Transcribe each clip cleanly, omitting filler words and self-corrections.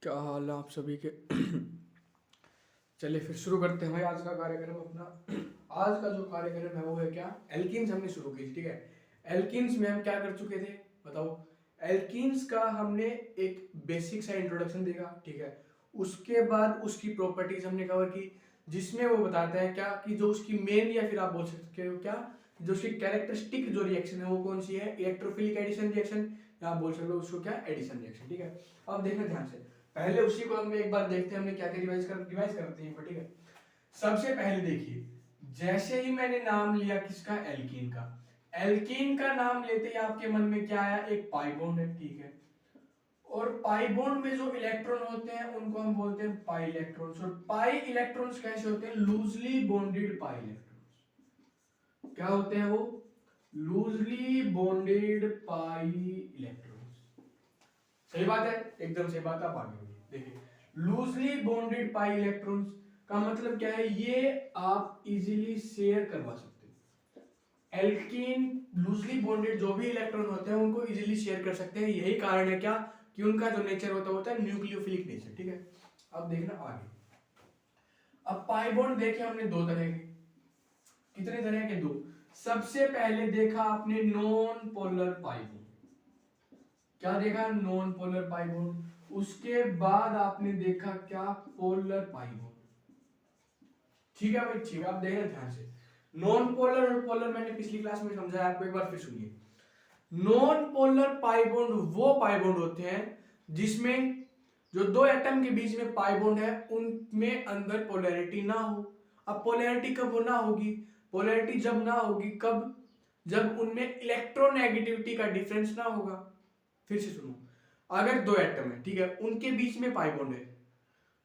क्या हाल है आप सभी के। चलिए फिर शुरू करते हैं भाई आज का कार्यक्रम अपना। आज का जो कार्यक्रम है वो है क्या, एल्किन्स हमने शुरू की थी, ठीक है। एल्किन्स में हम क्या कर चुके थे बताओ। एल्किन्स का हमने एक बेसिक सा इंट्रोडक्शन देखा, ठीक है। उसके बाद उसकी प्रॉपर्टीज हमने कवर की, जिसमें वो बताता है क्या कि जो उसकी मेन या फिर आप बोल सकते हो क्या, जो उसकी कैरेक्टरिस्टिक जो रिएक्शन है वो कौन सी है, इलेक्ट्रोफिलिक एडिशन रिएक्शन, या आप बोल सकते हो उसको क्या, एडिशन रिएक्शन, ठीक है। अब देखना ध्यान से, पहले उसी को हम एक बार देखते हैं हमने क्या क्या रिवाइज करते हैं, ठीक है। सबसे पहले देखिए, जैसे ही मैंने नाम लिया किसका, एल्कीन का, एल्कीन का नाम लेते ही आपके मन में क्या आया, एक पाई बॉन्ड है, ठीक है। और पाई बॉन्ड में जो इलेक्ट्रॉन होते हैं उनको हम बोलते हैं पाई इलेक्ट्रॉन्स। और पाई इलेक्ट्रॉन्स कैसे होते हैं, लूजली बॉन्डेड पाई इलेक्ट्रॉन्स। क्या होते हैं वो, लूजली बॉन्डेड पाई इलेक्ट्रॉन्स। सही बात है, एकदम सही बात, आप आगे बढ़िए। देखिए, लूजली बॉन्डेड पाई इलेक्ट्रॉन्स का मतलब क्या है, ये आप इजीली शेयर करवा सकते हो। एल्कीन लूजली बॉन्डेड जो भी इलेक्ट्रॉन होते हैं उनको इजीली शेयर कर सकते हैं। यही कारण है क्या कि उनका जो नेचर होता है न्यूक्लियोफिलिक नेचर, ठीक है। अब देखना आगे। अब पाई बॉन्ड देखे हमने दो तरह के, कितने तरह के, दो। सबसे पहले देखा आपने नॉन पोलर पाई बॉन्ड, क्या देखा, नॉन पोलर पाई बॉन्ड। उसके बाद आपने देखा क्या, पोलर पाई बॉन्ड, ठीक है भाई, ठीक है। आप देखना ध्यान से, नॉन पोलर और पोलर मैंने पिछली क्लास में समझाया आपको, एक बार फिर सुनिए। नॉन पोलर पाई बॉन्ड वो पाई बॉन्ड होते हैं जिसमें जो दो एटम के बीच में पाई बॉन्ड है उनमें अंदर पोलैरिटी ना हो। अब पोलैरिटी कब ना होगी, पोलैरिटी जब ना होगी कब, जब उनमें इलेक्ट्रोनेगेटिविटी का डिफरेंस ना होगा। फिर से सुनो, अगर दो एटम है, ठीक है, उनके बीच में पाई बॉन्ड है,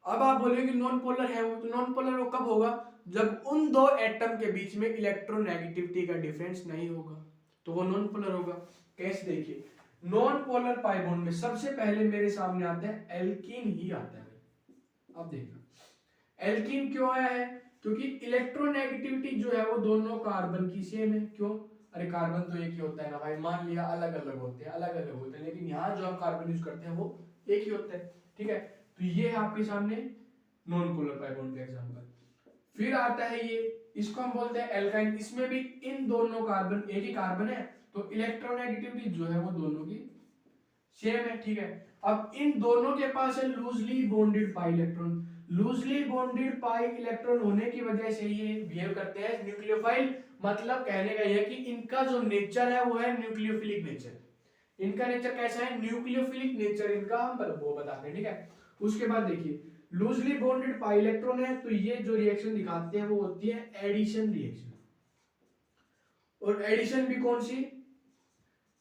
अब आप बोलोगे कि नॉन पोलर है वो, तो नॉन पोलर वो कब होगा, जब उन दो एटम के बीच में इलेक्ट्रोनेगेटिविटी का डिफरेंस नहीं होगा, तो वो नॉन पोलर होगा। कैसे, देखिए, नॉन पोलर पाई बॉन्ड में सबसे पहले मेरे सामने आता है एल्कीन ही आता है। अब देखना, एल्कीन क्यों आया है, क्योंकि इलेक्ट्रोनेगेटिविटी जो है वो दोनों कार्बन की सेम है। क्यों, अरे कार्बन तो एक ही होता है ना भाई, मान लिया अलग अलग होते हैं, अलग अलग होते हैं, लेकिन यहाँ जो हम कार्बन यूज करते हैं वो एक ही होता है, ठीक है। तो ये है आपके सामने नॉन पोलर पाई बॉन्ड का एग्जांपल। फिर आता है ये, इसको हम बोलते हैं एल्काइन। इसमें भी इन दोनों कार्बन, एक ही कार्बन है, तो इलेक्ट्रोनेगेटिविटी जो है वो दोनों की सेम है, ठीक है। अब इन दोनों के पास है loosely bonded pi electron. Loosely bonded pi electron होने की वजह से ये बिहेव करते हैं न्यूक्लियोफाइल। मतलब कहने का यह कि इनका जो नेचर है वो है न्यूक्लियोफिलिक नेचर। इनका नेचर कैसा है, न्यूक्लियोफिलिक नेचर इनका हम वो बताते हैं, ठीक है। उसके बाद देखिए, लूजली बॉन्डेड पाई इलेक्ट्रॉन है, तो ये जो रिएक्शन दिखाते हैं वो होती है एडिशन रिएक्शन। और एडिशन भी कौन सी,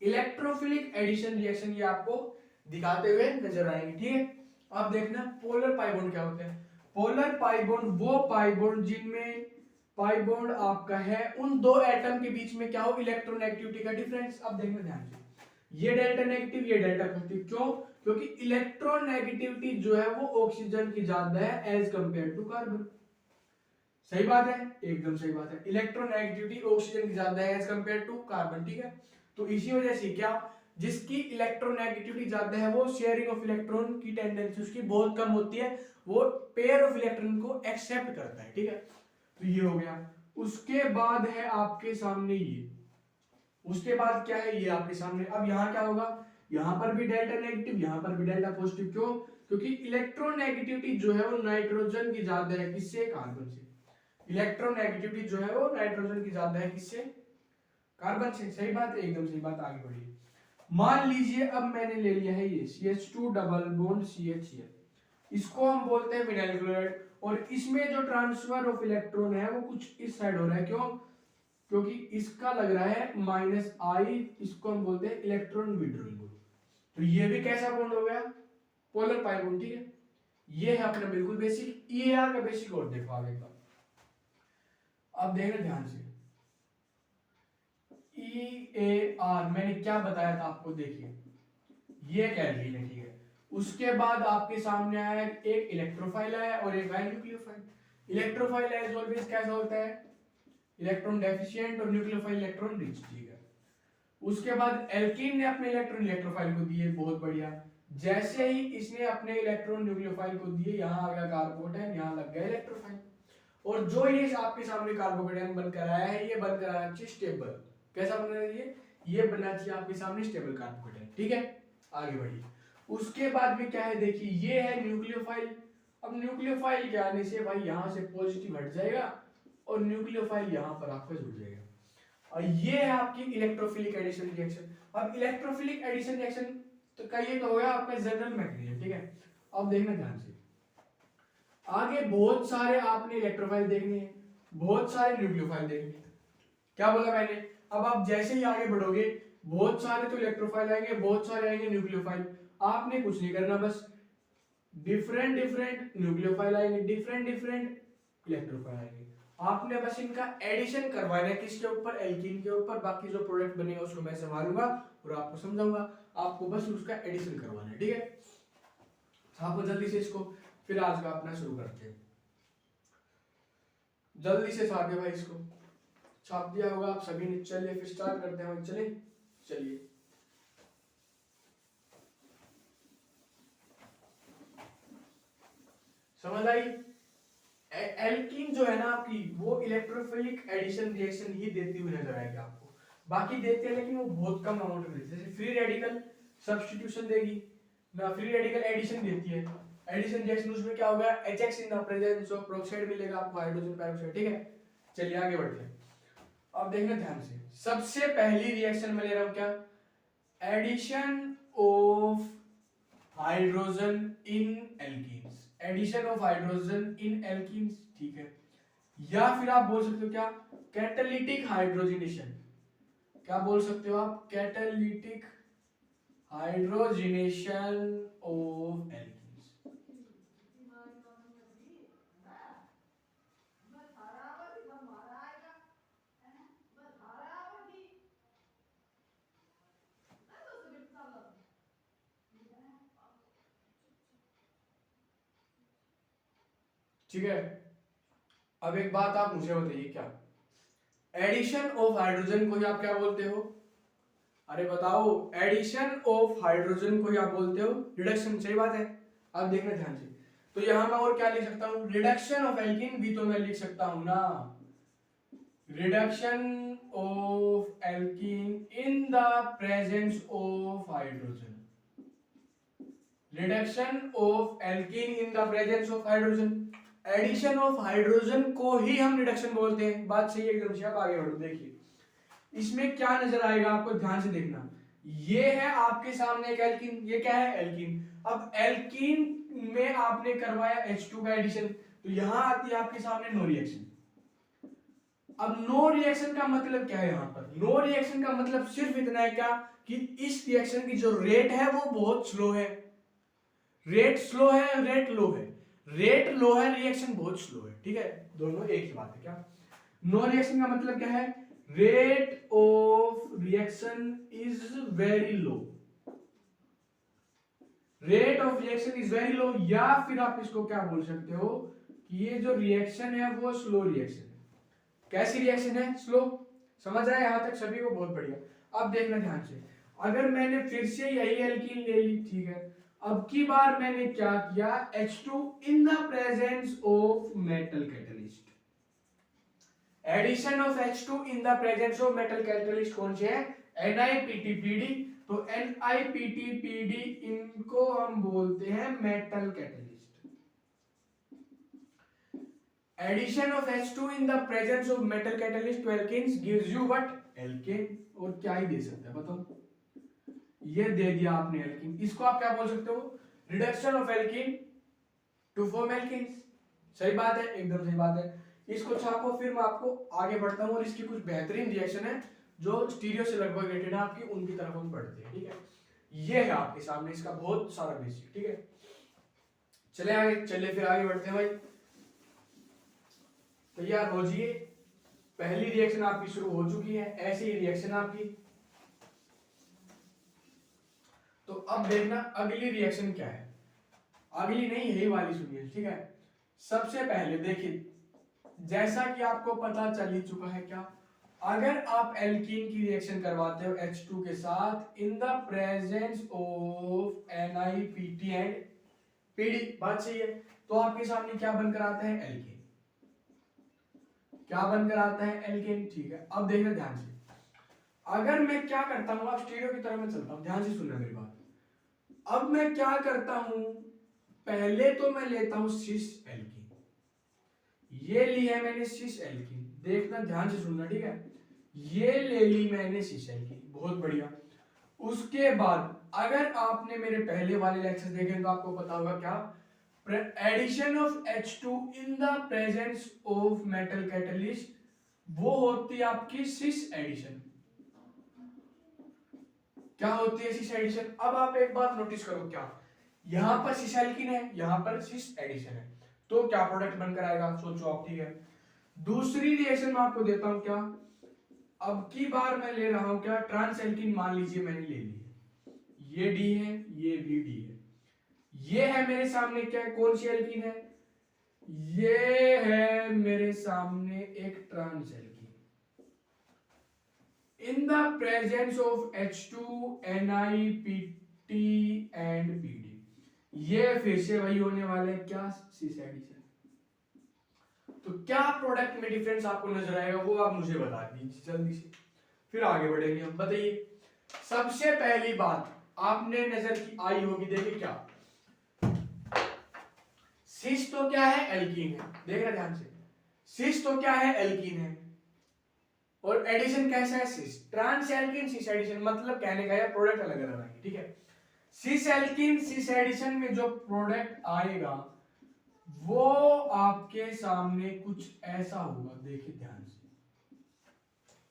इलेक्ट्रोफिलिक एडिशन रिएक्शन, ये आपको दिखाते हुए नजर आएंगे, ठीक है। अब देखना पोलर पाई बॉन्ड क्या होते हैं। पोलर पाई बॉन्ड वो पाई बॉन्ड जिनमें पाई बॉन्ड आपका है उन दो एटम के बीच में क्या हो, इलेक्ट्रोनेगेटिविटी का डिफरेंस। अब देखना ध्यान से, ये डेल्टा नेगेटिव, ये डेल्टा पॉजिटिव, क्यों, क्योंकि इलेक्ट्रोनेगेटिविटी जो है वो ऑक्सीजन की ज्यादा है एज कंपेयर टू कार्बन। सही बात है, एकदम सही बात है, इलेक्ट्रोनेगेटिविटी ऑक्सीजन की ज्यादा है एज कंपेयर टू कार्बन, ठीक है। तो इसी वजह से क्या, जिसकी इलेक्ट्रोनेगेटिविटी ज्यादा है वो शेयरिंग ऑफ इलेक्ट्रॉन की टेंडेंसी उसकी बहुत कम होती है, वो पेयर ऑफ इलेक्ट्रॉन को एक्सेप्ट करता है, ठीक है। तो ये हो गया। उसके बाद है आपके सामने ये, उसके बाद क्या है, ये आपके सामने। अब यहाँ क्या होगा, यहाँ पर भी डेल्टा नेगेटिव, यहाँ पर भी डेल्टा पॉजिटिव, क्यों, क्योंकि इलेक्ट्रोनेगेटिविटी जो है वो नाइट्रोजन की ज्यादा है, किससे, कार्बन से। इलेक्ट्रोनेगेटिविटी जो है वो नाइट्रोजन की ज्यादा है, किससे, कार्बन से। सही बात है, एकदम सही बात, आगे बढ़िए। मान लीजिए अब मैंने ले लिया है ये CH2 डबल बॉन्ड CH, इसको हम बोलते हैं विनाइल क्लोराइड। और इसमें जो ट्रांसफर ऑफ इलेक्ट्रॉन है वो कुछ इस साइड हो रहा है, क्यों, क्योंकि इसका लग रहा है -I, इसको हम बोलते हैं इलेक्ट्रॉन विड्रॉल बॉन्ड। तो ये भी कैसा बॉन्ड हो गया, पोलर पाई बॉन्ड, ठीक है। ये है अपना बिल्कुल बेसिक EAR का बेसिक। और देखो आगे का, अब देखना ध्यान से, EAR मैंने क्या बताया था आपको, देखिए ये कैल्विन है, ठीक है। उसके बाद आपके सामने आया एक इलेक्ट्रोफाइल आया और एक आया न्यूक्लियोफाइल। इलेक्ट्रोफाइल एज ऑलवेज कैसा होता है, इलेक्ट्रॉन डेफिशिएंट, और न्यूक्लियोफाइल इलेक्ट्रॉन रिच, ठीक है। उसके बाद एल्कीन ने अपने इलेक्ट्रॉन इलेक्ट्रोफाइल को दिए, बहुत बढ़िया। जैसे ही इसने अपने इलेक्ट्रॉन न्यूक्लियोफाइल को दिए, यहाँ आ गया कार्बोकेटायन, यहाँ लग गया इलेक्ट्रोफाइल। और जो ये आपके सामने कार्बोकेटायन बन कर आया है, ये बन कर आना चाहिए स्टेबल। कैसा बनना चाहिए? ये बनना चाहिए आपके सामने स्टेबल कार्बोकेटायन। ठीक है, आगे बढ़िए। उसके बाद में क्या है, देखिए ये है न्यूक्लियोफाइल। अब न्यूक्लियोफाइल के आने से भाई यहाँ से पॉजिटिव हट जाएगा और न्यूक्लियोफाइल यहाँ पर आपका जुड़ जाएगा, और ये है आपकी इलेक्ट्रोफिलिक एडिशन रिएक्शन। अब इलेक्ट्रोफिलिक एडिशन रिएक्शन तो का ये तो हो गया आपका जनरल मैकेनिज्म। ठीक है, अब देखना ध्यान से, आगे बहुत सारे आपने इलेक्ट्रोफाइल देखने हैं, बहुत सारे न्यूक्लियोफाइल देखने हैं। क्या बोला मैंने? अब आप जैसे ही आगे बढ़ोगे, बहुत सारे तो इलेक्ट्रोफाइल आएंगे, बहुत सारे आएंगे न्यूक्लियोफाइल। आपने कुछ नहीं करना, बस डिफरेंट डिफरेंट न्यूक्लियोफाइल आएंगे, डिफरेंट डिफरेंट इलेक्ट्रोफाइल आएंगे। आपने बस इनका एडिशन करवाना है, किसके ऊपर? एल्कीन के ऊपर। बाकी जो प्रोडक्ट बनेगा उसको मैं संभालूंगा और आपको समझाऊंगा, आपको बस उसका एडिशन करवाना है। ठीक है, छापो जल्दी से इसको, फिर आज का अपना शुरू करते हैं। जल्दी से छापे भाई, इसको छाप दिया होगा आप सभी ने। चलिए फिर स्टार्ट करते हैं। चलिए चलिए, समझ आई? एल्कीन जो है ना आपकी, वो इलेक्ट्रोफिलिक एडिशन रिएक्शन ही देती हुई नजर आएगी आपको। बाकी देते हैं लेकिन वो बहुत कम अमाउंट में देती है। जैसे फ्री रेडिकल सब्स्टिट्यूशन देगी ना, फ्री रेडिकल एडिशन देती है। एडिशन रिएक्शन उसमें क्या होगा? HX in the presence of peroxide मिलेगा आपको, हाइड्रोजन पेरोक्साइड। ठीक है, चलिए आगे बढ़ते हैं। अब देखना ध्यान से, सबसे पहली रिएक्शन में ले रहा हूं क्या? Addition of hydrogen in alkenes, addition of hydrogen in alkenes. ठीक है, या फिर आप बोल सकते हो क्या? Catalytic hydrogenation. क्या बोल सकते हो आप? Catalytic hydrogenation of alkenes. ठीक है, अब एक बात आप मुझे बताइए, क्या एडिशन ऑफ हाइड्रोजन को ही आप क्या बोलते हो? अरे बताओ, एडिशन ऑफ हाइड्रोजन को ही आप बोलते हो रिडक्शन। सही बात है। अब देखना ध्यान से, तो यहां मैं और क्या लिख सकता हूं? रिडक्शन ऑफ एल्कीन भी तो मैं लिख सकता हूं ना, reduction of alkene in the presence of hydrogen, reduction of alkene in the presence of hydrogen. Addition of hydrogen को ही हम रिडक्शन बोलते हैं। बात सही है एकदम से। आप आगे बढ़ो, देखिए इसमें क्या नजर आएगा आपको, ध्यान से देखना। ये है आपके सामने एक एल्कीन, ये क्या है? एल्कीन। अब एल्कीन में आपने करवाया H2 का एडिशन, तो यहां आती है आपके सामने नो रिएक्शन। अब नो रिएक्शन का मतलब क्या है? यहां पर नो रिएक्शन का मतलब सिर्फ इतना है क्या, कि इस रिएक्शन की जो रेट है वो बहुत स्लो है। रेट स्लो है, रेट लो है। रेट लो है, रिएक्शन बहुत स्लो है। ठीक है, दोनों एक ही बात है। क्या नो रिएक्शन का मतलब क्या है? Rate of reaction is very low, rate of reaction is very low. या फिर आप इसको क्या बोल सकते हो कि ये जो रिएक्शन है वो स्लो रिएक्शन है। कैसी रिएक्शन है? स्लो। समझ आया यहां तक सभी को? बहुत बढ़िया। अब देखना ध्यान से, अगर मैंने फिर से यही एल्कीन ले ली, ठीक है, अब की बार मैंने क्या किया? H2 in the presence of metal catalyst, addition of H2 in the presence of metal catalyst कौन से है? NiPTPD। तो NiPTPD इनको हम बोलते हैं metal catalyst. Addition of H2 in the presence of metal catalyst to alkenes gives you what? Alkane. और क्या ही दे सकता है बताओ? ये दे दिया आपने एल्कीन। इसको आप क्या बोल सकते हो? Reduction of alkene to form alkenes. सही बात है, एकदम सही बात है। इसको छापो, फिर मैं आपको आगे बढ़ता हूं और इसकी कुछ बेहतरीन रिएक्शन है जो स्टीरियो से लगभग रिलेटेड है आपकी, उनकी तरफ हम बढ़ते हैं। ठीक है, ये है आपके सामने इसका बहुत सारा बेसिक। ठीक है, चले आगे, चलिए फिर आगे बढ़ते हैं भाई। तैयार हो जाइए, पहली रिएक्शन आपकी शुरू हो चुकी है, ऐसी ही रिएक्शन आपकी। तो अब देखना अगली रिएक्शन क्या है। अगली नहीं, यही वाली सुनिए। ठीक है, सबसे पहले देखिए, जैसा कि आपको पता चल ही चुका है क्या, अगर आप एल्कीन की रिएक्शन करवाते हो H2 के साथ इन the presence of NiPT and PD, बात सही है, तो आपके सामने क्या बनकर आता है? एल्कीन। क्या बनकर आता है? एल्कीन। ठीक है, अब देखना ध्यान से, अगर मैं क्या करता हूं, अब स्टीरियो की तरह मैं चलता हूं, ध्यान से सुनना मेरी बात। अब मैं क्या करता हूं, पहले तो मैं लेता हूं सिस एल्कीन, ये ली है मैंने सिस एल्कीन, देखना ध्यान से सुनना, ठीक है, ये ले ली मैंने सिस एल्कीन, बहुत बढ़िया। उसके बाद अगर आपने मेरे पहले वाले लेक्चर देखे तो आपको पता होगा क्या, addition of H2 in the presence of metal catalyst, वो होती है आपकी सिस एडिशन। क्या होती है? Cis addition. अब आप एक बात नोटिस करो, क्या यहां पर सिस एल्कीन है, यहां पर सिस एडिशन है, तो क्या प्रोडक्ट बनकर आएगा? सोचो आप, ठीक है। दूसरी रिएक्शन मैं आपको देता हूं, क्या अब की बार मैं ले रहा हूं क्या, ट्रांस एल्कीन मान लीजिए मैंने ले ली है, ये डी है, ये भी डी है, ये है मेरे सामने क्या है, कौन सी एल्कीन है, ये है मेरे सामने एक trans alkene in the presence of H2 NiPT and PD, ये फिर से वही होने वाला है क्या, सिस एडिशन। तो क्या प्रोडक्ट में डिफरेंस आपको नजर आएगा वो आप मुझे बता दीजिए जल्दी से, फिर आगे बढ़ेंगे हम। बताइए, सबसे पहली बात आपने नजर की आई होगी, देखिए क्या, सिस तो क्या है, एल्कीन है, देखना ध्यान से, सिस तो क्या है, एल्कीन है, और एडिशन कैसा है, सिस, ट्रांस एल्कीन सिस एडिशन, मतलब कहने का है प्रोडक्ट अलग अलग आएंगे, ठीक है। सिस एल्कीन सिस एडिशन में जो प्रोडक्ट आएगा वो आपके सामने कुछ ऐसा होगा, देखिए ध्यान से,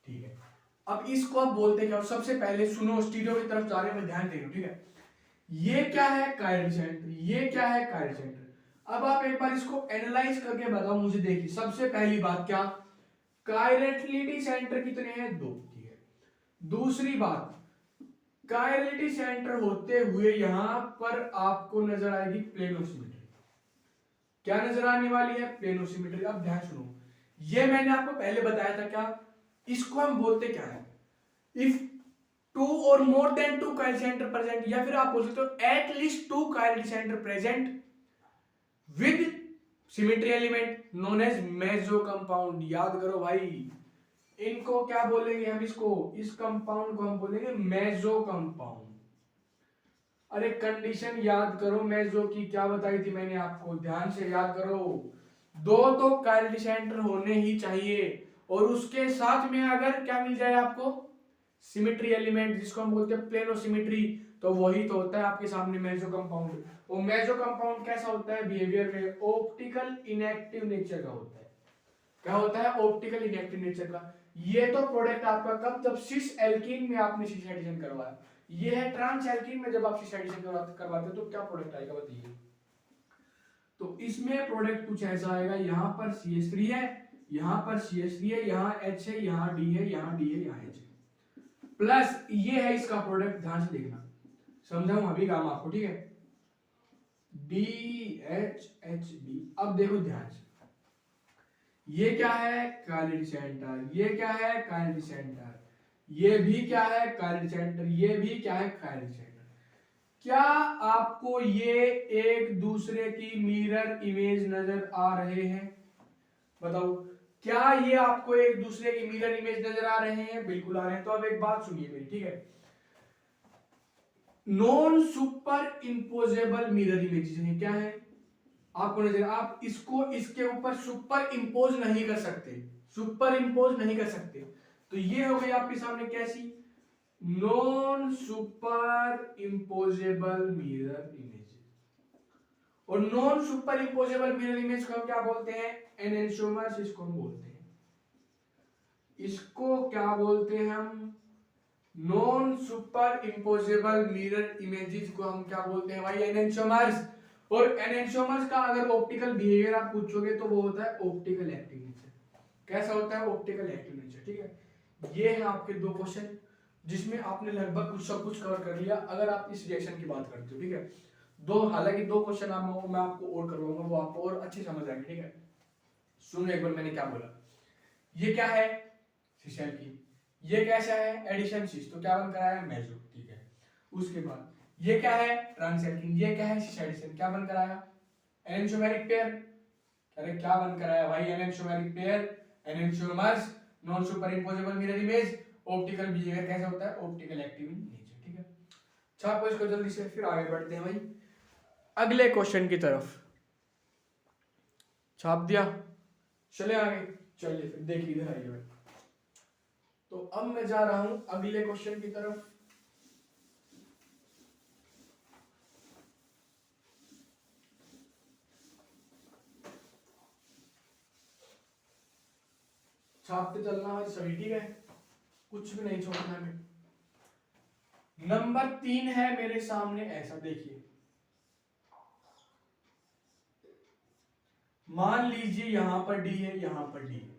ठीक है। अब इसको आप बोलते क्या, सबसे पहले सुनो, स्टीरियो की तरफ जा रहे हैं, ध्यान देना, ठीक है। ये क्या है, कायरल सेंटर, ये क्या है, कायरल सेंटर। अब आप एक बार इसको एनालाइज करके बताओ मुझे, देखिए सबसे पहली बात क्या, कायरलिटी सेंटर कितने हैं, 2, ठीक है। दूसरी बात, कायरलिटी सेंटर होते हुए यहां पर आपको नजर आएगी प्लेनोसिमेट्री, क्या नजर आने वाली है, प्लेनोसिमेट्री। अब ध्यान सुनो, ये मैंने आपको पहले बताया था, क्या इसको हम बोलते क्या है, इफ 2 और more than 2 chiral centre present, या फिर आप बोल सकते हो at least 2 chiral centre present with symmetry element known as meso compound. याद करो भाई, इनको क्या बोलेंगे हम, इसको, इस कंपाउंड को हम बोलेंगे मेसो कंपाउंड। अरे कंडीशन याद करो मेसो की, क्या बताई थी मैंने आपको, ध्यान से याद करो, 2 तो कायरल सेंटर होने ही चाहिए, और उसके साथ में अगर क्या मिल जाए आपको, सिमेट्री एलिमेंट, जिसको हम बोलते हैं प्लेनोसिमेट्री, तो वही तो होता है आपके सामने मेसो कंपाउंड। वो मेसो कंपाउंड कैसा होता है, बिहेवियर में ऑप्टिकल इनएक्टिव नेचर का होता है। क्या होता है, ऑप्टिकल इनएक्टिव नेचर का। ये तो प्रोडक्ट आपका कब, जब सिस एल्कीन में आपने सिस एडिशन करवाया, ये है ट्रांस एल्कीन में जब आप सिस एडिशन करवाते हो तो क्या प्रोडक्ट आएगा बताइए। तो इसमें प्रोडक्ट कुछ ऐसा आएगा, यहां पर CH3 है, यहां पर CH3 है, यहां H है, यहां D है, यहां D है, यहां H है, प्लस ये है इसका प्रोडक्ट, ध्यान से देखना, समझाऊं अभी काम आपको, ठीक है, DHHD। अब देखो ध्यान से, ये क्या है, कायरल सेंटर, ये क्या है, कायरल सेंटर, ये भी क्या है, कायरल सेंटर, ये भी क्या है, कायरल सेंटर। क्या आपको ये एक दूसरे की मिरर इमेज नजर आ रहे हैं, बताओ, क्या ये आपको एक दूसरे की मिरर इमेज नजर आ रहे हैं, बिल्कुल आ रहे हैं। तो अब एक बात सुनिए मेरी, ठीक है, non superimposable mirror images हैं, क्या है आपको नजर, आप इसको इसके ऊपर सुपर इंपोज नहीं कर सकते, सुपर इंपोज नहीं कर सकते, तो ये हो गई आपके सामने कैसी, non superimposable mirror image. और non superimposable mirror image को हम क्या बोलते हैं, एनेंटियोमर्स, इसको हम बोलते हैं, इसको क्या बोलते हैं हम, non superimposable mirror images को हम क्या बोलते हैं भाई, एनेंटियोमर्स। और एनेंटियोमर्स का अगर ऑप्टिकल बिहेवियर आप पूछोगे तो वो होता है ऑप्टिकल एक्टिव नेचर। कैसा होता है, ऑप्टिकल एक्टिव नेचर, ठीक है। ये है आपके 2 क्वेश्चन जिसमें आपने लगभग कुछ सब कुछ कवर कर लिया, अगर आप इस रिएक्शन की बात करते हो, ठीक है। हालांकि 2 क्वेश्चन मैं आपको और करवाऊंगा, वो आपको और अच्छे समझ आएंगे, ठीक है। सुनो एक बार मैंने क्या बोला, ये क्या है, सिस एल्कीन। ये कैसा है एडिशन सिस, तो क्या बन कर आया मेसो, ठीक है। उसके बाद ये क्या है ट्रांस एल्कीन, ये क्या है सिस एडिशन, क्या बन कर आया एनेंटियोमेरिक पेयर। अरे क्या बन कर आया भाई enantiomeric pair, enantiomers, non superimposable mirror image, optical behaviour कैसा होता है ऑप्टिकल एक्टिव इन नेचर, ठीक है। छापो इसको जल्दी से, फिर आगे बढ़ते हैं भाई अगले क्वेश्चन की तरफ। छाप दिया, चले आगे, चलिए फिर देखिए इधर आइए भाई। तो अब मैं जा रहा हूं अगले क्वेश्चन की तरफ। छापते चलना भाई सभी, ठीक है, कुछ भी नहीं छोड़ना है। नंबर 3 है मेरे सामने, ऐसा देखिए, मान लीजिए यहां पर डी है, यहां पर डी है,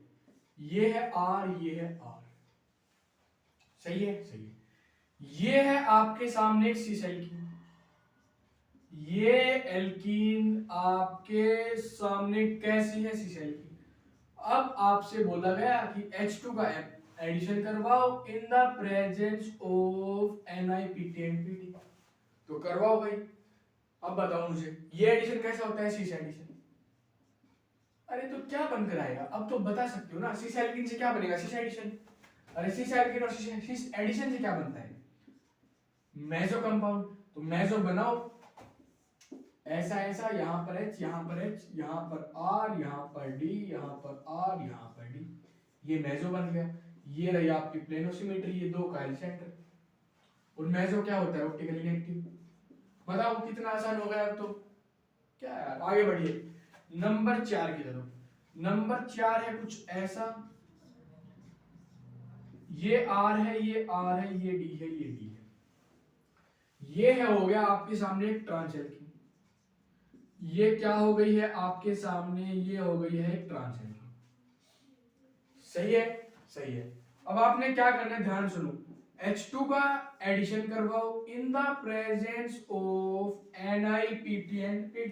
ये है आर, ये है आर, सही है, सही है। ये है आपके सामने एक सिस एल्कीन, ये एल्कीन आपके सामने कैसी है सिस एल्कीन। अब आपसे बोला गया कि H2 का एडिशन करवाओ इन the presence of NiPT and PT, तो करवाओ भाई। अब बताओ मुझे ये एडिशन कैसा होता है सिस एडिशन। अरे तो क्या बनकर आएगा, अब तो बता सकते हो ना, सिस एल्कीन से क्या बनेगा सिस एडिशन। अरे सिस एल्कीन और सिस एडिशन से क्या बनता है मेसो कंपाउंड, तो मेसो बनाओ ऐसा ऐसा, यहां पर H, यहां पर H, यहां पर R, यहां पर D, यहां पर R, यहां पर D, ये मेसो बन गया। ये रही आपकी प्लेनोसिमेट्री, ये दो काइल सेंटर। और मेसो क्या होता है ऑप्टिकली इनेक्टिव। बताओ कितना आसान हो गया अब तो, क्या यार, आगे बढ़िए नंबर 4 की तरफ। नंबर 4 है कुछ ऐसा, ये R है, ये R है, ये D है, ये D है, ये है हो गया आपके सामने एक ट्रांस एल्कीन। ये क्या हो गई है आपके सामने, ये हो गई है एक ट्रांस एल्कीन, सही है, सही है। अब आपने क्या करना है ध्यान सुनो, H2 का एडिशन करवाओ इन the presence of NiPT and PD,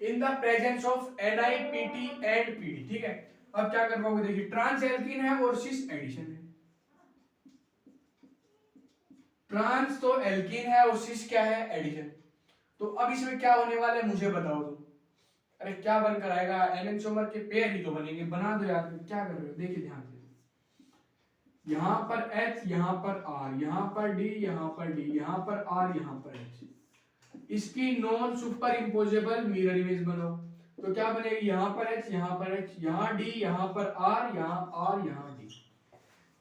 in the presence of NiPT and PD, ठीक है। अब क्या करवाओगे, देखिए ट्रांस एल्कीन है और सिस एडिशन है। ट्रांस तो एल्कीन है और सिस क्या है एडिशन, तो अब इसमें क्या होने वाला है मुझे बताओ तुम। अरे क्या बनकर आएगा एनेंटियोमर के पेयर ही तो बनेंगे, बना दो यार, क्या कर रहे हो, देखिए ध्यान से, यहां पर H, यहां पर R, यहां पर D, यहां पर D, यहां पर R, यहां पर H, इसकी non superimposable mirror image बनाओ, तो क्या बनेगी, यहां पर H, यहां पर H, यहां D, यहां पर R, यहां R, यहां D।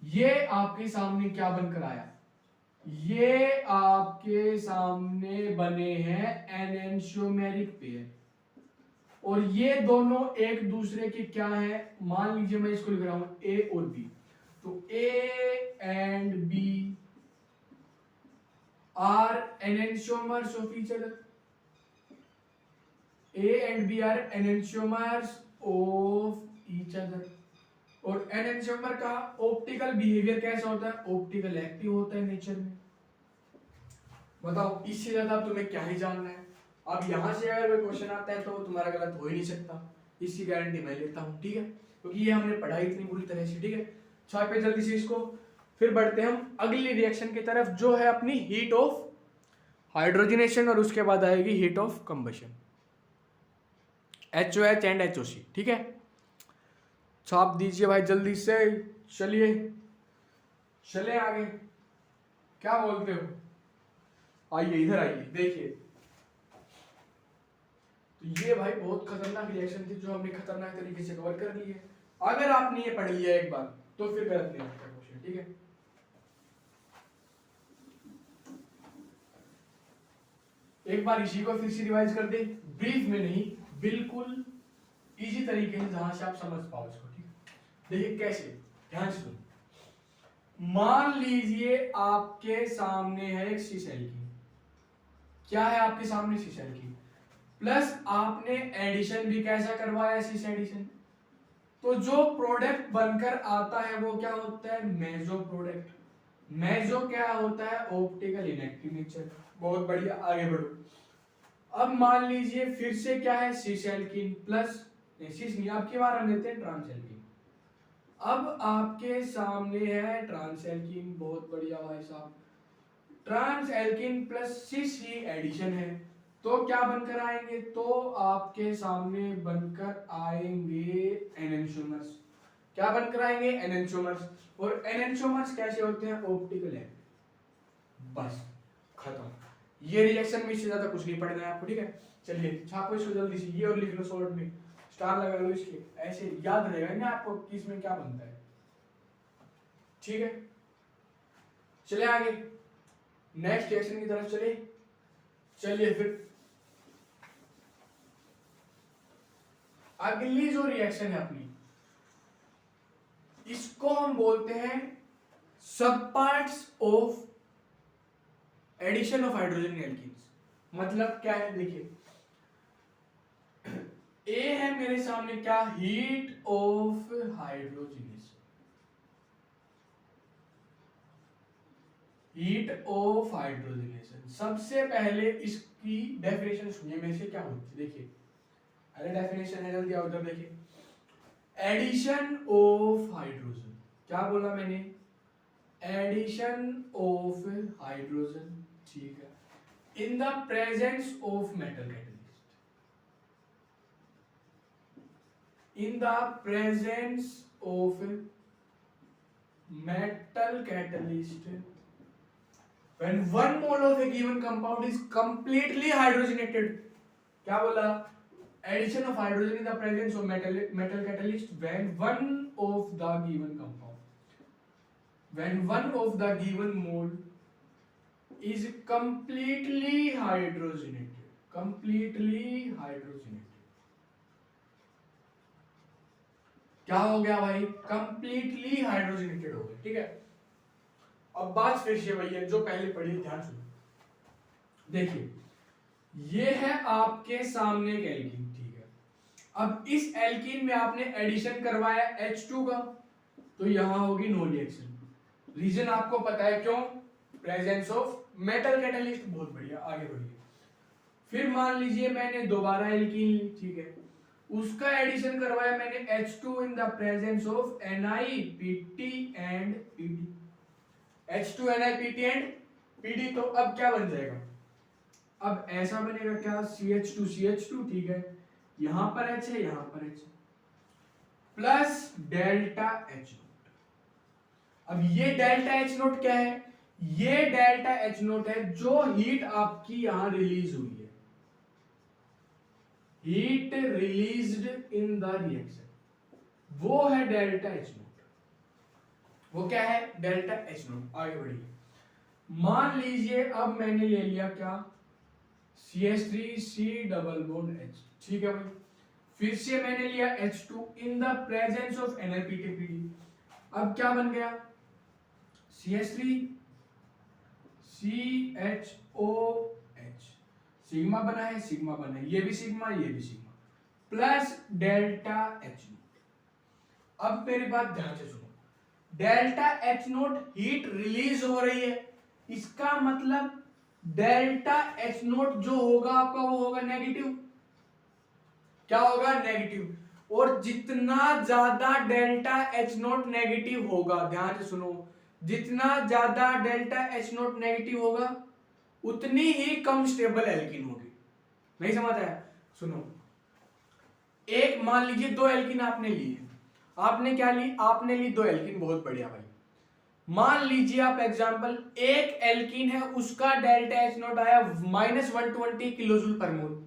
ये आपके सामने क्या बनकर आया, ये आपके सामने बने हैं एनेंटियोमेरिक पेयर, और ये दोनों एक दूसरे के क्या है, मान लीजिए मैं इसको लिख रहा हूं A और B, तो A and B are enantiomers of each other, A and B are enantiomers of each other। और एनेंटियोमर का ऑप्टिकल बिहेवियर कैसा होता है, ऑप्टिकल एक्टिव होता है नेचर में। बताओ इससे ज्यादा तुम्हें क्या ही जानना है। अब यहां से अगर कोई क्वेश्चन आता है तो तुम्हारा गलत हो ही नहीं सकता, इसकी गारंटी मैं लेता हूं, ठीक है, क्योंकि ये हमने पढ़ाई इतनी बुरी तरह से, ठीक है। छापे जल्दी से इसको, फिर बढ़ते हैं हम अगली रिएक्शन की तरफ, जो है अपनी हीट ऑफ हाइड्रोजनेशन, और उसके बाद आएगी heat of combustion, HOH and HOC, ठीक है। छाप दीजिए भाई जल्दी से, चलिए चले आगे, क्या बोलते हो, आइए इधर आइए, देखिए। तो ये भाई बहुत खतरनाक रिएक्शन थी जो हमने खतरनाक तरीके से कवर कर ली है। अगर आपने ये पढ़ लिया एक बार तो फिर गलत नहीं होता क्वेश्चन, ठीक है। एक बार इसी को फिर से रिवाइज कर दे, ब्रीफ में नहीं, बिल्कुल इजी तरीके से जहां से आप समझ पाओ इसको, ठीक है। देखिए कैसे, ध्यान से सुनो। मान लीजिए आपके सामने है एक सिस एल्कीन, क्या है आपके सामने सिस एल्कीन, प्लस आपने एडिशन भी कैसा करवाया सिस एडिशन, तो जो प्रोडक्ट बनकर आता है वो क्या होता है मेसो प्रोडक्ट। मेसो क्या होता है ऑप्टिकल इनेक्टिव नेचर। बहुत बढ़िया, आगे बढ़ो। अब मान लीजिए फिर से क्या है सिस एल्कीन प्लस, सिस नहीं, आपकी बार हम लेते हैं ट्रांस एल्कीन, अब आपके सामने है ट्रांस एल्कीन, बहुत बढ़िया भाई साहब। ट्रांस एल्कीन प्लस सिस ही एडिशन है, तो क्या बनकर आएंगे, तो आपके सामने बनकर आएंगे एनेंटियोमर्स। क्या बनकर आएंगे, एनेंटियोमर्स। और एनेंटियोमर्स कैसे होते हैं, ऑप्टिकल है, बस खत्म। ये रिएक्शन में इससे ज्यादा कुछ नहीं पढ़ना है आपको, ठीक है। चलिए छापो इसको जल्दी से, ये और लिख लो शॉर्ट में, स्टार लगा लो इसके, ऐसे याद रहेगा ना आपको कि इसमें क्या बनता है, ठीक है। चले आगे नेक्स्ट रिएक्शन की तरफ चले। चलिए फिर अगली जो रिएक्शन है अपनी, इसको हम बोलते हैं sub parts of addition of hydrogen alkenes. मतलब क्या है, देखिए ए है मेरे सामने क्या, heat of hydrogenation, heat of hydrogenation. सबसे पहले इसकी डेफिनेशन सुनिए मेरे से क्या होती है, देखिए अरे डेफिनेशन है, जल्दी आओ उधर देखिए। एडिशन ऑफ हाइड्रोजन, क्या बोला मैंने, एडिशन ऑफ हाइड्रोजन, ठीक है, in the presence of metal catalyst, in the presence of metal catalyst, when one mole of a given compound is completely hydrogenated, क्या बोला, addition of hydrogen in the presence of metal catalyst when one of the given compound, when one of the given mole is completely hydrogenated, completely hydrogenated, क्या हो गया भाई, completely hydrogenated हो गया, ठीक है। अब बात फिर से वही है जो पहले पढ़ी, ध्यान सुनो। देखिए ये है आपके सामने एक एल्कीन, ठीक है। अब इस एल्कीन में आपने एडिशन करवाया H2 का, तो यहां होगी नो रिएक्शन। रीजन आपको पता है क्यों, प्रेजेंस ऑफ मेटल कैटलिस्ट, बहुत बढ़िया, आगे बढ़िए। फिर मान लीजिए मैंने दोबारा एल्कीन ली, ठीक है, उसका एडिशन करवाया मैंने H2 in the presence of NiPt and Pd, H2 NiPt and Pd, तो अब क्या बन जाएगा, अब ऐसा बनेगा क्या, CH2 ठीक है, यहां पर H है, यहां पर H plus delta H note. अब ये डेल्टा H नोट क्या है, ये डेल्टा H नोट है जो हीट आपकी यहां रिलीज हुई है, heat released in the reaction, वो है डेल्टा H नोट, वो क्या है, डेल्टा H नोट। आगे बढ़िए, मान लीजिए अब मैंने ले लिया क्या, CH3C डबल बॉन्ड H, ठीक है भाई। फिर से मैंने लिया H2 in the presence of NiPt, अब क्या बन गया, CH3 CHOH, सिग्मा बना है, सिग्मा बना है, ये भी सिग्मा, ये भी sigma, plus delta H note. अब मेरी बात ध्यान से सुनो, delta H note heat release हो रही है, इसका मतलब डेल्टा H नोट जो होगा आपका वो होगा नेगेटिव, क्या होगा, नेगेटिव। और जितना ज्यादा डेल्टा H नोट नेगेटिव होगा, ध्यान से सुनो, जितना ज्यादा डेल्टा H नोट नेगेटिव होगा उतनी ही कम स्टेबल एल्कीन होगी। नहीं समझ आया, सुनो, एक मान लीजिए दो एल्कीन आपने ली है, आपने क्या ली, आपने ली दो एल्कीन, बहुत बढ़िया भाई। मान लीजिए आप एग्जांपल, एक एल्कीन है उसका डेल्टा H नोट आया -120 किलोजूल पर मोल,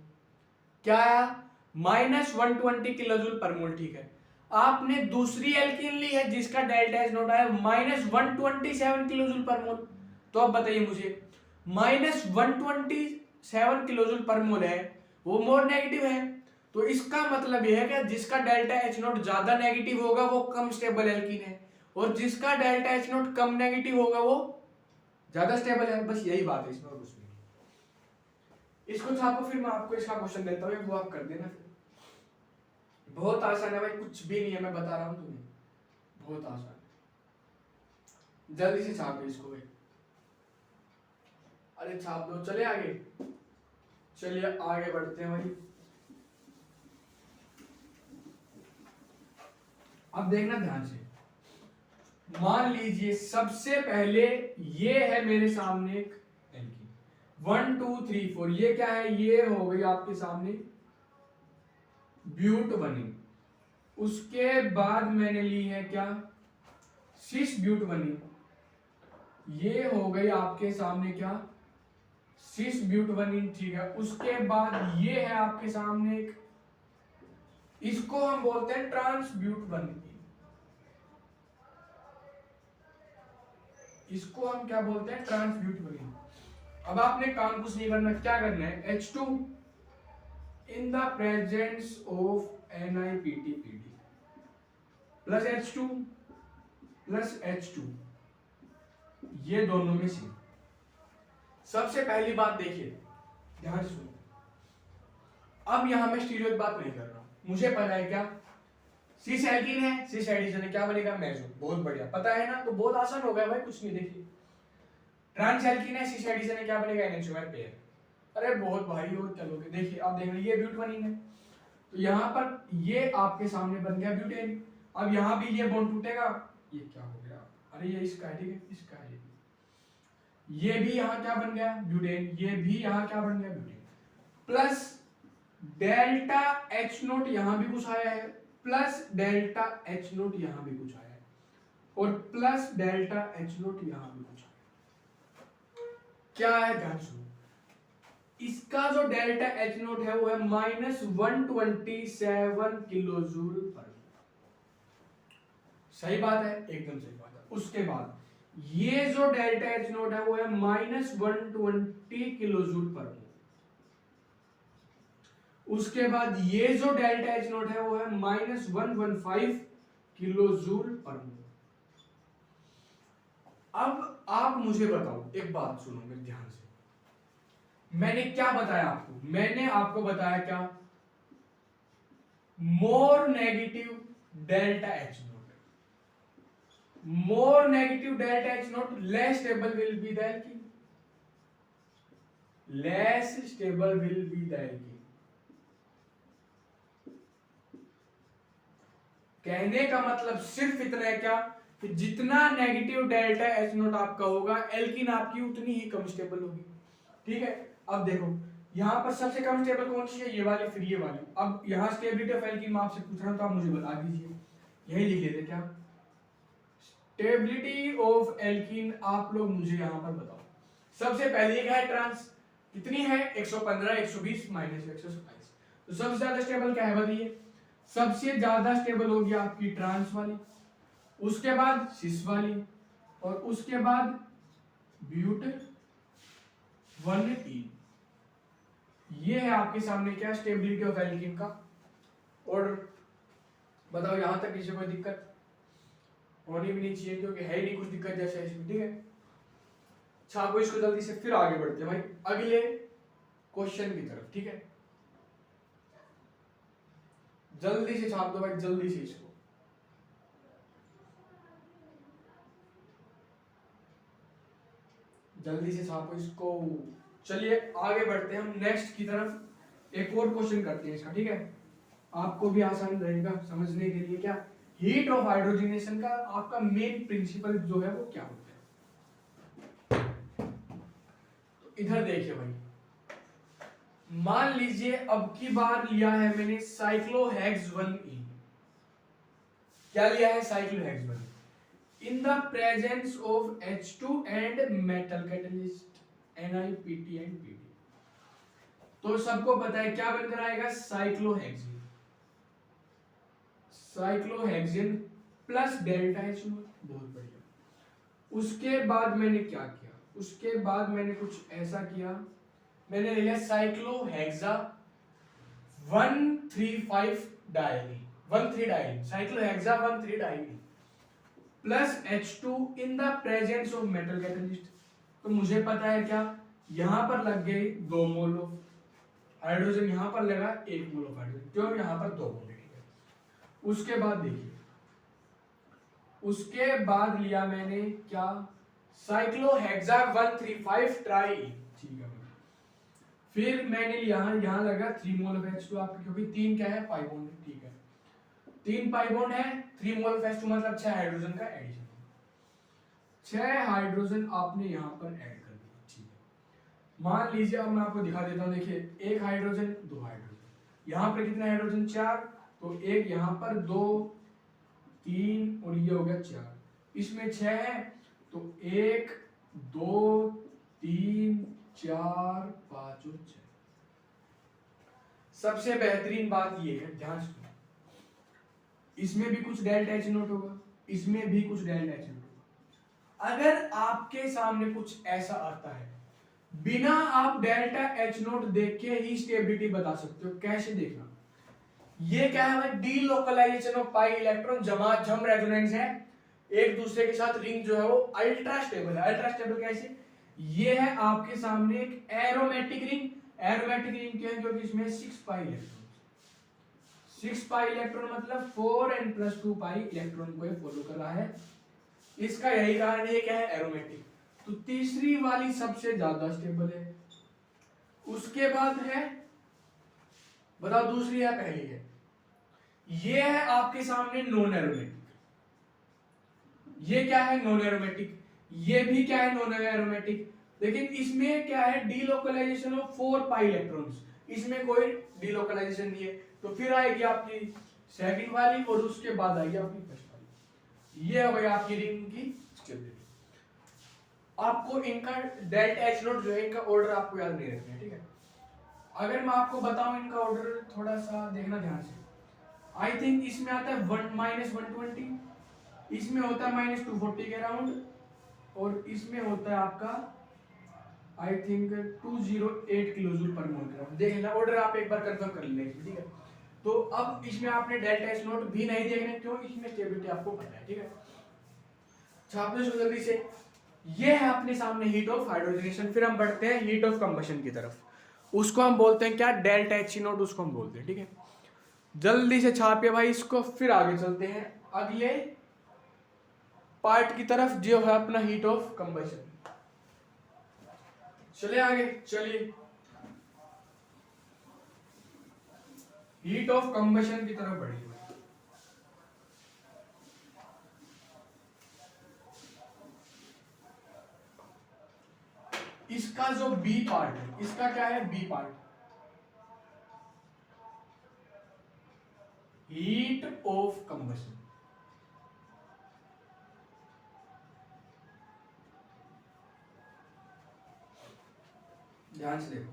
क्या आया, -120 किलोजूल पर मोल, ठीक है। आपने दूसरी एल्कीन ली है जिसका डेल्टा H नोट आया -127 किलोजूल पर मोल, तो अब बताइए मुझे, -127 किलोजूल पर मोल है, वो मोर नेगेटिव है, तो इसका मतलब यह है कि जिसका डेल्टा H नोट ज्यादा नेगेटिव होगा वो कम स्टेबल एल्कीन है, और जिसका डेल्टा H नोट कम नेगेटिव होगा वो ज्यादा स्टेबल है। बस यही बात है इसमें, और कुछ नहीं। इसको छापो, फिर मैं आपको इसका क्वेश्चन देता हूँ, वो आप कर देना फिर। बहुत आसान है भाई, कुछ भी नहीं है, मैं बता रहा हूँ तुम्हें, बहुत आसान है, जल्दी से छापो इसको भाई, अरे छाप दो। चले आगे, चलिए आगे बढ़ते हैं भाई। अब देखना ध्यान से, मान लीजिए सबसे पहले ये है मेरे सामने एक एल्कीन, 1 2 3 4, ये क्या है, ये हो गई आपके सामने ब्यूट बनी। उसके बाद मैंने ली है क्या, सिस ब्यूट बनी, ये हो गई आपके सामने क्या, सिस ब्यूट बनी, ठीक है। उसके बाद ये है आपके सामने एक, इसको हम बोलते हैं ट्रांस ब्यूट बनी, इसको हम क्या बोलते हैं, ट्रांस ब्यूट बनी। अब आपने काम कुछ नहीं करना, क्या करना है, H2 in the presence of NiPTPD plus H2 plus H2, ये दोनों में से सबसे पहली बात देखिए, ध्यान से सुनो। अब यहां मैं स्टीरियो की बात नहीं कर रहा हूं, मुझे पता है क्या, सिस एल्कीन है, सिस एडिशन है, क्या बनेगा, मेसो, बहुत बढ़िया, पता है ना, तो बहुत आसान हो गया भाई, कुछ नहीं। देखिए ट्रांस एल्कीन है, सिस एडिशन है, क्या बनेगा, NH2 पेयर। अरे बहुत भाई, और चलोगे, देखिए आप देख रहे, ये ब्यूट बनी है, तो यहाँ पर ये आपके सामने बन गया ब्यूटेन। अब यहाँ भी ये बॉन्ड टूटेगा, ये क्या हो गया, अरे ये इसका है, ठीक है, इसका है, ये भी यहाँ क्या बन गया, ब्यूटेन, ये भी यहाँ क्या बन गया, butane, plus delta H note यहाँ भी कुछ आया है, प्लस डेल्टा H नोट यहाँ भी कुछ आया है, और प्लस डेल्टा H नोट यहाँ भी कुछ आया है। क्या है, ध्यान सुनो, इसका जो डेल्टा H नोट है वो है -127 किलोजूल पर, सही बात है, एकदम सही बात है। उसके बाद ये जो डेल्टा H नोट है वो है -120 किलोजूल पर मोल। उसके बाद ये जो डेल्टा H नोट है वो है -115 किलोजूल पर मोल। अब आप मुझे बताओ, एक बात सुनो मेरे ध्यान से, मैंने क्या बताया आपको, मैंने आपको बताया क्या, more negative delta H note, more negative delta H note, less stable will be the alkene, less stable will be the alkene. कहने का मतलब सिर्फ इतना है क्या, कि जितना नेगेटिव डेल्टा H नोट आपका होगा, एल्कीन आपकी उतनी ही कम स्टेबल होगी, ठीक है। अब देखो यहाँ पर सबसे कम स्टेबल कौन सी है, ये वाली, फिर ये वाली। अब यहाँ स्टेबिलिटी ऑफ एल्कीन मैं आपसे पूछ रहा हूं, तो आप मुझे बता दीजिए, यही लिख लेते क्या, स्टेबिलिटी ऑफ एल्कीन, आप लोग मुझे यहाँ पर बताओ। सबसे पहले क्या है, ट्रांस, कितनी है, 115 120 -127, तो सबसे ज्यादा स्टेबल क्या है बताइए, सबसे ज्यादा स्टेबल होगी आपकी ट्रांस वाली, उसके बाद सिस वाली, और उसके बाद ब्यूट 118। ये है आपके सामने क्या, स्टेबिलिटी ऑफ एल्कीन का। और बताओ यहां तक किसी कोई दिक्कत होनी भी नहीं चाहिए, क्योंकि है ही नहीं कुछ दिक्कत जैसे इसमें, ठीक है। छापो इसको जल्दी से, फिर आगे बढ़ते हैं भाई अगले क्वेश्चन की तरफ, ठीक है। जल्दी से छाप दो भाई, जल्दी से इसको, जल्दी से छापो इसको। चलिए आगे बढ़ते हैं हम नेक्स्ट की तरफ, एक और क्वेश्चन करते हैं इसका, ठीक है, आपको भी आसान रहेगा समझने के लिए। क्या, हीट ऑफ हाइड्रोजनेशन का आपका मेन प्रिंसिपल जो है वो क्या होता है, तो इधर देखिए भाई, मान लीजिए अब की बार लिया है मैंने साइक्लोहेक्स-1E, क्या लिया है, साइक्लोहेक्स-1, in the presence of H2 and metal catalyst NiPT and PD, तो सबको पता है क्या बनकर आएगा, cyclohexene, cyclohexene plus delta H naught, बहुत बढ़िया। उसके बाद मैंने क्या किया, उसके बाद मैंने कुछ ऐसा किया, मैंने लिया cyclohexa 135 diene, 13 diene, cyclohexa 13 diene plus H2 in the presence of metal catalyst. तो मुझे पता है क्या, यहां पर लग गए 2 मोल ऑफ हाइड्रोजन, यहां पर लगा 1 मोल ऑफ हाइड्रोजन, क्यों, यहां पर 2 मोल है। उसके बाद देखिए, उसके बाद लिया मैंने क्या, साइक्लोहेक्सा 135 ट्राई, ठीक है। फिर मैंने यहां लगा 3 मोल ऑफ H2 आपके, क्योंकि 3 क्या है, पाई बॉन्ड, ठीक है, 3 पाई बॉन्ड है, 3 मोल ऑफ H2 मतलब 6 हाइड्रोजन का एडिशन। 6 हाइड्रोजन आपने यहाँ पर ऐड कर दिया, ठीक है। मान लीजिए, अब मैं आपको दिखा देता हूँ, देखिए 1 हाइड्रोजन 2 हाइड्रोजन, यहाँ पर कितने हाइड्रोजन 4, तो एक यहाँ पर 2 3 और ये हो गया 4, इसमें 6 है, तो 1 2 3 4 5 और 6। सबसे बेहतरीन बात ये है, ध्यान सुनो, इसमें भी कुछ डेल्टा एच नोट होगा, इसमें भी कुछ डेल्टा एच नोट होगा। अगर आपके सामने कुछ ऐसा आता है, बिना आप डेल्टा एच नोट देख के ही स्टेबिलिटी बता सकते हो। कैसे देखना, ये क्या है भाई, delocalization of pi electron, जमा झम रेजोनेंस है एक दूसरे के साथ, रिंग जो है वो अल्ट्रा स्टेबल है। अल्ट्रा स्टेबल कैसे, ये है आपके सामने एक एरोमेटिक रिंग। एरोमेटिक रिंग क्या है, क्योंकि इसमें 6 पाई इलेक्ट्रॉन, 6 पाई इलेक्ट्रॉन मतलब 4n+2 पाई इलेक्ट्रॉन को ये फॉलो कर रहा है। इसका यही कारण है, क्या है, एरोमेटिक। तो तीसरी वाली सबसे ज्यादा स्टेबल है। उसके बाद है, बताओ दूसरी है पहली है, ये है आपके सामने नॉन एरोमेटिक। ये क्या है, नॉन एरोमेटिक। ये भी क्या है, नॉन एरोमेटिक। लेकिन इसमें क्या है, डीलोकलाइजेशन ऑफ 4 पाई इलेक्ट्रॉन्स, इसमें कोई डीलोकलाइजेशन नहीं है। तो फिर आएगी आपकी सेकंड वाली और उसके बाद आएगी आपकी फर्स्ट वाली। ये हो गई आपकी रिंग की स्टेबिलिटी। आपको इनका डेल्टा एच नोट जो है, इनका ऑर्डर आपको याद नहीं रखना है, ठीक है। अगर मैं आपको बताऊं इनका ऑर्डर, थोड़ा सा देखना ध्यान से। आई थिंक इसमें आता है -120, इसमें होता है -240 के अराउंड, और इसमें होता है आपका आई थिंक 208 किलोजूल पर मोल ग्राम। देख लेना ऑर्डर, आप एक बार कंफर्म कर लेना इसमें, ठीक है। तो अब इसमें आपने डेल्टा एच नोट भी नहीं देखना, क्यों, इसमें स्टेबिलिटी आपको पता है, ठीक है। छापने से जल्दी से, ये है अपने सामने हीट ऑफ हाइड्रोजनेशन। फिर हम बढ़ते हैं हीट ऑफ कंबशन की तरफ, उसको हम बोलते हैं क्या, डेल्टा एच नोट, उसको हम बोलते हैं, ठीक है। जल्दी से छापिए भाई इसको, फिर आगे चलते हैं अगले पार्ट की तरफ, जो है अपना हीट ऑफ कंबशन। चले आगे, चलिए हीट ऑफ कंबशन की तरफ बढ़िए। इसका जो बी पार्ट है, इसका क्या है, B part, heat of combustion. ध्यान से देखो,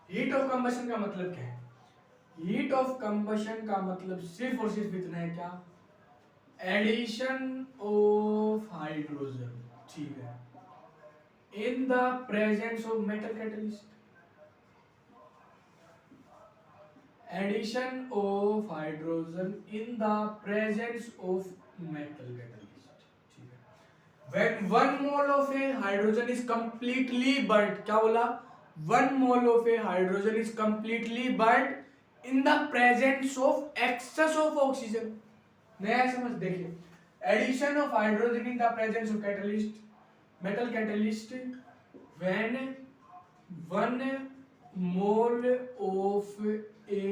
हीट ऑफ कंबशन का मतलब क्या है। हीट ऑफ कंबशन का मतलब सिर्फ और सिर्फ इतना है, क्या, एडिशन ऑफ हाइड्रोजन, ठीक है, in the presence of metal catalyst. Addition of hydrogen in the presence of metal catalyst, ठीक है। When 1 mole of a hydrogen is completely burnt, क्या बोला, 1 mole of a hydrogen is completely burnt in the presence of excess of oxygen। नया समझ देखिए, addition of hydrogen in the presence of catalyst, metal catalyst, when 1 mole of a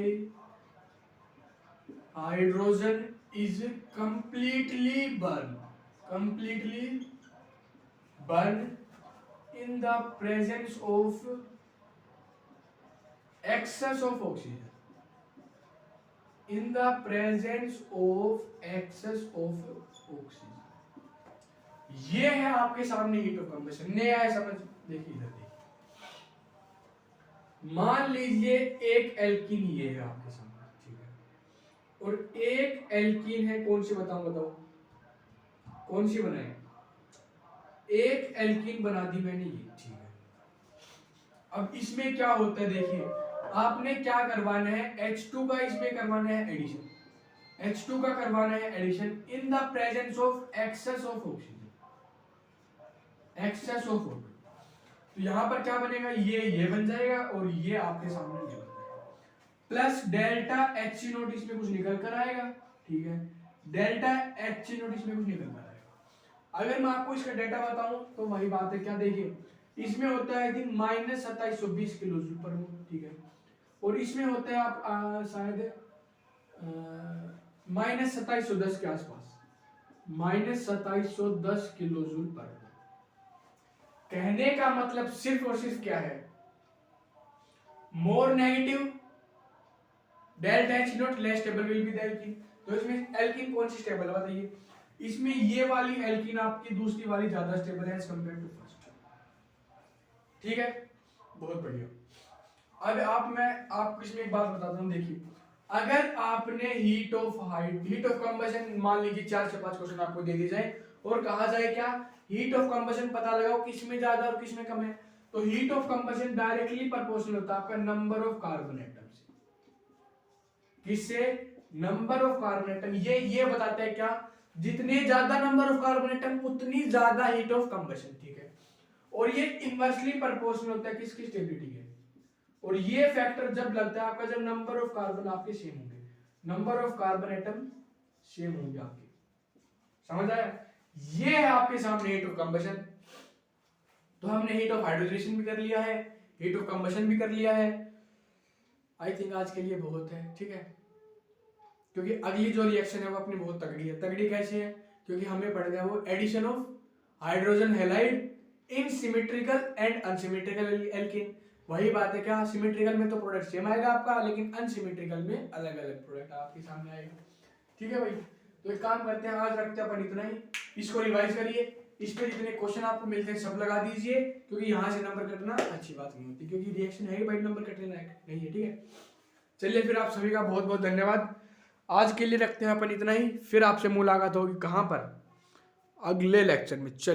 hydrogen is completely burned in the presence of excess of oxygen, in the presence of excess of oxygen। ये है आपके सामने heat of combustion. नया है समझ, देखिए इधर देखिए, मान लीजिए एक एल्कीन ये है आपके सामने, ठीक है, और एक एल्कीन है, कौन सी बताऊं, बताओ कौन सी बनाए, एक एल्कीन बना दी मैंने ये, ठीक है। अब इसमें क्या होता है, देखिए आपने क्या करवाना है, H2 का इसमें करवाना है एडिशन, H2 का करवाना है addition in the presence of excess of oxygen, excess of oxygen. तो यहां पर क्या बनेगा, ये बन जाएगा, और ये आपके सामने ये बन जाएगा, प्लस डेल्टा एच नोट इसमें कुछ निकल कर आएगा, ठीक है, डेल्टा एच नोट इसमें कुछ निकल कर आएगा। अगर मैं आपको इसका डेटा बताऊं तो वही बात है, क्या, देखिए इसमें होता है -2720 किलोजूल पर मोल, ठीक है, और इसमें होता है आप शायद -2710 के आसपास, -2710 किलो जूल पर मोल। कहने का मतलब सिर्फ और सिर्फ क्या है, more negative delta H not less stable will be the alkene. तो इसमें एल्कीन कौन सी स्टेबल है बताइए, इसमें ये वाली एल्कीन आपकी दूसरी वाली ज्यादा स्टेबल है एज कंपेयर टू फर्स्ट। ठीक है, बहुत बढ़िया। अब आपको इसमें एक बात बताता हूँ, देखिए अगर आपने हीट ऑफ कंबशन मान लीजिए 4 से 5 क्वेश्चन आपको दे दिए जाए और कहा जाए क्या हीट ऑफ कंबशन पता लगाओ किसमें ज्यादा और किसमें कम है, तो heat of combustion directly proportional होता है आपका नंबर ऑफ कार्बन एटम से। किससे? Number of carbon atom. ये बताता है क्या, जितने ज्यादा नंबर ऑफ कार्बन एटम उतनी ज्यादा हीट ऑफ कंबशन। ठीक है, और ये इनवर्सली प्रोपोर्शनल होता है किसकी स्टेबिलिटी के। और ये फैक्टर जब लगता है आपका जब नंबर ऑफ कार्बन आपके सेम होंगे, number of carbon atom same होंगे आपके। समझ आया? ये है आपके सामने हीट ऑफ कंबशन। तो हमने हीट ऑफ हाइड्रोजनेशन भी कर लिया है, हीट ऑफ कंबशन भी कर लिया है। आई थिंक आज के लिए बहुत है। ठीक है, क्योंकि अगली जो रिएक्शन है वो अपनी बहुत तगड़ी है। तगड़ी कैसे है? क्योंकि हमें पढ़ना है वो addition of hydrogen halide in symmetrical and unsymmetrical alkene. वही बात है क्या, सिमेट्रिकल में तो प्रोडक्ट सेम आएगा आपका, लेकिन अनसिमेट्रिकल में अलग अलग प्रोडक्ट आपके सामने आएगा। ठीक है भाई, तो एक काम करते हैं, आज रखते हैं अपन इतना ही। इसको रिवाइज करिए, इस पे जितने क्वेश्चन आपको मिलते हैं सब लगा दीजिए, क्योंकि यहाँ से नंबर कटना अच्छी बात नहीं होती, क्योंकि रिएक्शन है ही भाई, नंबर कटने लायक नहीं है। ठीक है, चलिए फिर आप सभी का बहुत बहुत धन्यवाद। आज के लिए रखते हैं अपन इतना ही, फिर आपसे मुलाकात होगी कहाँ पर, अगले लेक्चर में। चलिए।